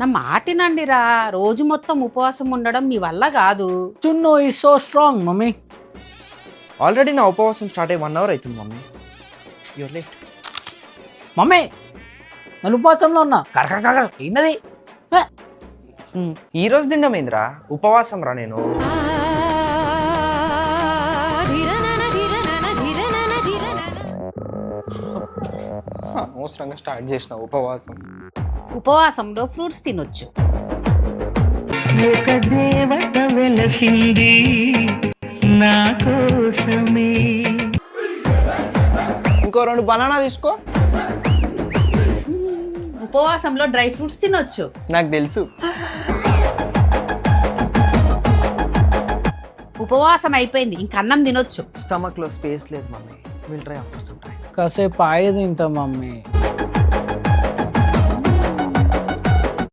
నా మాటినండిరా, రోజు మొత్తం ఉపవాసం ఉండడం మీ వల్ల కాదు. Chunnu is so strong mummy. Already నా ఉపవాసం స్టార్ట్ అయ్యి 1 hour అవుతుంది మమ్మీ. Your late. మమ్మీ నేను ఉపవాసంలో ఉన్నా. కరకర ఏంటది? ఈ రోజు తిండమేంద్రా, ఉపవాసం రా నేను. అనవసరంగా స్టార్ట్ చేసిన ఉపవాసం. ఉపవాసంలో ఫ్రూట్స్ తినొచ్చు. ఒక దేవత వెలసింది నా కోసమే. ఇంకో 2 బనానా తీసుకో. ఉపవాసంలో డ్రై ఫ్రూట్స్ తినొచ్చు. నాకు తెలుసు. ఉపవాసం అయిపోయింది, ఇంక అన్నం తినొచ్చు. స్టమక్ లో స్పేస్ లేదు mummy. Will try after some time. కాసేపు ఆయి తింటా మమ్మీ.